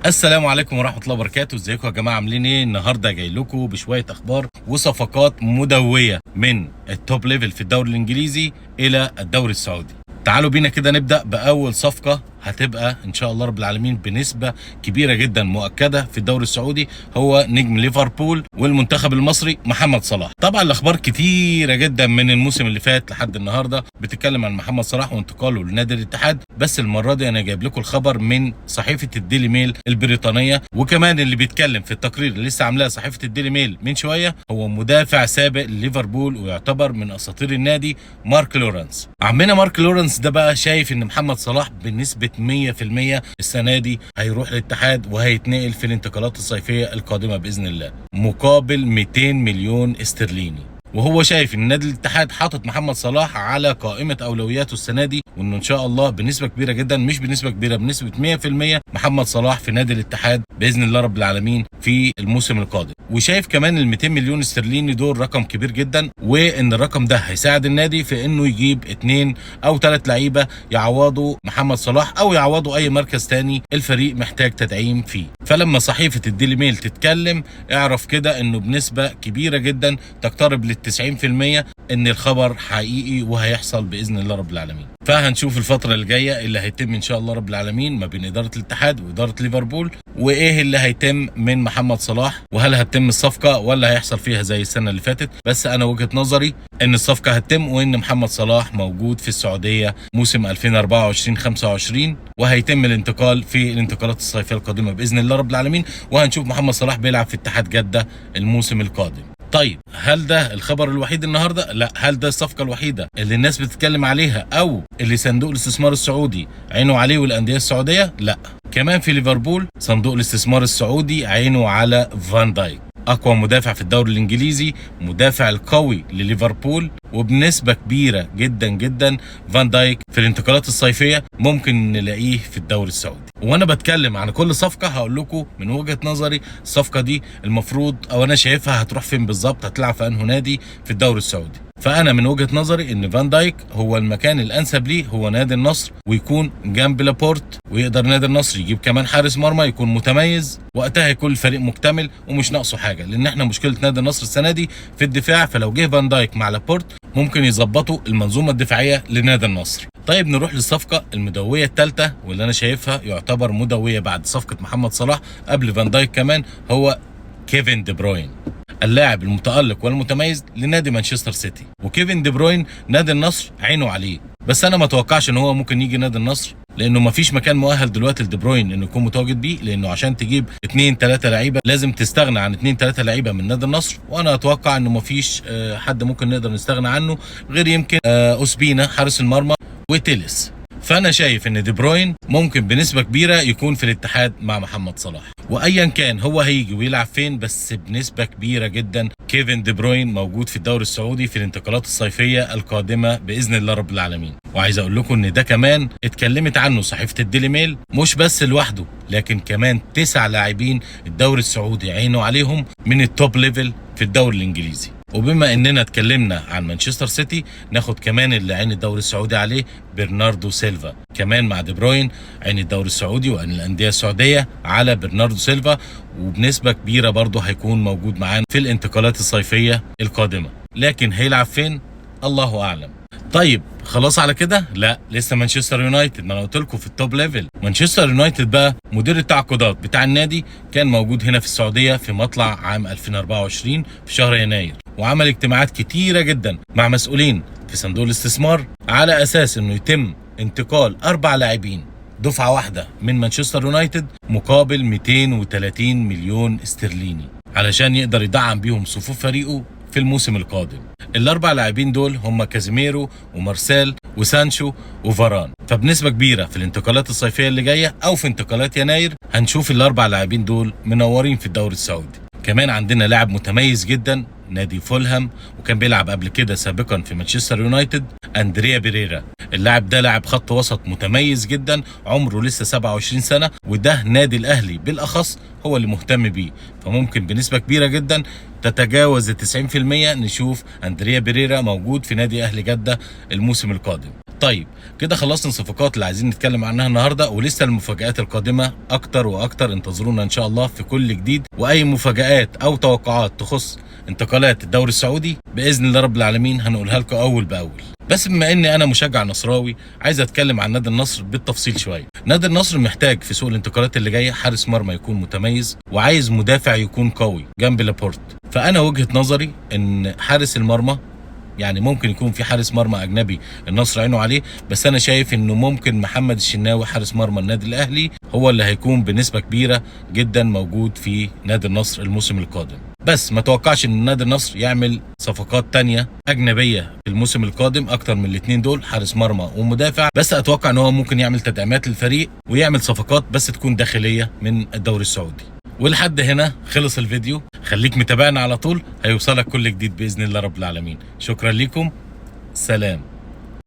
السلام عليكم ورحمة الله وبركاته. ازيكم يا جماعة؟ عاملين ايه؟ النهاردة جاي لكم بشوية اخبار وصفقات مدوية من التوب ليفل في الدوري الانجليزي الى الدوري السعودي. تعالوا بينا كده نبدأ بأول صفقة هتبقى ان شاء الله رب العالمين بنسبة كبيرة جدا مؤكدة في الدوري السعودي، هو نجم ليفربول والمنتخب المصري محمد صلاح. طبعا الاخبار كتيرة جدا من الموسم اللي فات لحد النهاردة بتتكلم عن محمد صلاح وانتقاله لنادي الاتحاد، بس المرة دي انا جايب لكم الخبر من صحيفة الديلي ميل البريطانية، وكمان اللي بيتكلم في التقرير اللي لسه عاملاه صحيفة الديلي ميل من شوية هو مدافع سابق لليفربول ويعتبر من اساطير النادي مارك لورنس. عمنا مارك لورنس ده بقى شايف ان محمد صلاح بنسبة 100% السنة دي هيروح للاتحاد وهيتنقل في الانتقالات الصيفية القادمة بإذن الله مقابل 200 مليون استرليني. وهو شايف ان نادي الاتحاد حاطط محمد صلاح على قائمه اولوياته السنه دي، وانه ان شاء الله بنسبه كبيره جدا، مش بنسبه كبيره، بنسبه 100% محمد صلاح في نادي الاتحاد باذن الله رب العالمين في الموسم القادم. وشايف كمان ال 200 مليون استرليني دول رقم كبير جدا، وان الرقم ده هيساعد النادي في انه يجيب 2 أو 3 لعيبه يعوضوا محمد صلاح او يعوضوا اي مركز تاني الفريق محتاج تدعيم فيه. فلما صحيفه الديلي ميل تتكلم اعرف كده انه بنسبه كبيره جدا تقترب لل 90% ان الخبر حقيقي وهيحصل باذن الله رب العالمين. فهنشوف الفتره اللي جايه اللي هيتم ان شاء الله رب العالمين ما بين اداره الاتحاد واداره ليفربول، وايه اللي هيتم من محمد صلاح، وهل هتتم الصفقه ولا هيحصل فيها زي السنه اللي فاتت. بس انا وجهه نظري ان الصفقه هتتم، وان محمد صلاح موجود في السعوديه موسم 2024-25، وهيتم الانتقال في الانتقالات الصيفيه القادمه باذن الله رب العالمين، وهنشوف محمد صلاح بيلعب في اتحاد جده الموسم القادم. طيب هل ده الخبر الوحيد النهارده؟ لا. هل ده الصفقه الوحيده اللي الناس بتتكلم عليها او اللي صندوق الاستثمار السعودي عينه عليه والانديه السعوديه؟ لا. كمان في ليفربول صندوق الاستثمار السعودي عينه على فان دايك، اقوى مدافع في الدوري الانجليزي، مدافع القوي لليفربول، وبنسبه كبيره جدا جدا فان دايك في الانتقالات الصيفيه ممكن نلاقيه في الدوري السعودي. وانا بتكلم عن كل صفقه هقول لكم من وجهه نظري الصفقه دي المفروض او انا شايفها هتروح فين بالظبط، هتلعب في انه نادي في الدوري السعودي. فانا من وجهه نظري ان فان دايك هو المكان الانسب ليه هو نادي النصر، ويكون جنب لابورت، ويقدر نادي النصر يجيب كمان حارس مرمى يكون متميز، وقتها يكون الفريق مكتمل ومش ناقصه حاجه، لان احنا مشكله نادي النصر السنه دي في الدفاع، فلو جه فان دايك مع لابورت ممكن يظبطوا المنظومه الدفاعيه لنادي النصر. طيب نروح للصفقه المدويه الثالثه، واللي انا شايفها يعتبر مدويه بعد صفقه محمد صلاح قبل فان دايك كمان، هو كيفن دي بروين، اللاعب المتألق والمتميز لنادي مانشستر سيتي. وكيفن دي بروين نادي النصر عينه عليه، بس انا ما اتوقعش ان هو ممكن يجي نادي النصر، لانه ما فيش مكان مؤهل دلوقتي لدي بروين انه يكون متواجد بيه، لانه عشان تجيب 2 3 لعيبه لازم تستغنى عن 2 3 لعيبه من نادي النصر، وانا اتوقع انه ما فيش حد ممكن نقدر نستغنى عنه غير يمكن اوسبينا حارس المرمى وتيلس. فانا شايف ان دي بروين ممكن بنسبه كبيره يكون في الاتحاد مع محمد صلاح، وايا كان هو هيجي ويلعب فين، بس بنسبه كبيره جدا كيفن دي بروين موجود في الدوري السعودي في الانتقالات الصيفيه القادمه باذن الله رب العالمين. وعايز اقول لكم ان ده كمان اتكلمت عنه صحيفه الديلي ميل، مش بس لوحده لكن كمان 9 لاعبين الدوري السعودي عينوا عليهم من التوب ليفل في الدوري الانجليزي. وبما اننا اتكلمنا عن مانشستر سيتي، ناخد كمان اللي عين الدوري السعودي عليه برناردو سيلفا، كمان مع دي بروين عين الدوري السعودي وعين الانديه السعوديه على برناردو سيلفا، وبنسبه كبيره برضه هيكون موجود معانا في الانتقالات الصيفيه القادمه، لكن هيلعب فين الله اعلم. طيب خلاص على كده؟ لا، لسه مانشستر يونايتد، ما انا قلت لكم في التوب ليفل. مانشستر يونايتد بقى مدير التعاقدات بتاع النادي كان موجود هنا في السعوديه في مطلع عام 2024 في شهر يناير، وعمل اجتماعات كتيره جدا مع مسؤولين في صندوق الاستثمار على اساس انه يتم انتقال 4 لاعبين دفعه واحده من مانشستر يونايتد مقابل 230 مليون استرليني علشان يقدر يدعم بيهم صفوف فريقه في الموسم القادم. ال4 لاعبين دول هم كازيميرو ومارسيل وسانشو وفاران. فبنسبة كبيرة في الانتقالات الصيفية اللي جاية او في انتقالات يناير هنشوف ال4 لاعبين دول منورين في الدوري السعودي. كمان عندنا لاعب متميز جدا نادي فولهام، وكان بيلعب قبل كده سابقا في مانشستر يونايتد، اندريا بيريرا. اللاعب ده لاعب خط وسط متميز جدا، عمره لسه 27 سنة، وده نادي الاهلي بالاخص هو اللي مهتم بيه، فممكن بنسبة كبيرة جدا تتجاوز 90% نشوف اندريا بيريرا موجود في نادي اهلي جدة الموسم القادم. طيب كده خلصنا الصفقات اللي عايزين نتكلم عنها النهارده، ولسه المفاجآت القادمه اكتر واكتر. انتظرونا ان شاء الله في كل جديد، واي مفاجآت او توقعات تخص انتقالات الدوري السعودي باذن الله رب العالمين هنقولها لكم اول باول. بس بما اني انا مشجع نصراوي عايز اتكلم عن نادي النصر بالتفصيل شويه. نادي النصر محتاج في سوق الانتقالات اللي جايه حارس مرمى يكون متميز، وعايز مدافع يكون قوي جنب لابورت. فانا وجهه نظري ان حارس المرمى، يعني ممكن يكون في حارس مرمى اجنبي النصر عينه عليه، بس انا شايف انه ممكن محمد الشناوي حارس مرمى النادي الاهلي هو اللي هيكون بنسبه كبيره جدا موجود في نادي النصر الموسم القادم. بس ما توقعش ان نادي النصر يعمل صفقات تانية اجنبيه في الموسم القادم اكتر من الاثنين دول، حارس مرمى ومدافع. بس اتوقع ان هو ممكن يعمل تدعيمات للفريق ويعمل صفقات بس تكون داخليه من الدوري السعودي. ولحد هنا خلص الفيديو، خليك متابعنا على طول، هيوصلك كل جديد بإذن الله رب العالمين. شكرا لكم، سلام.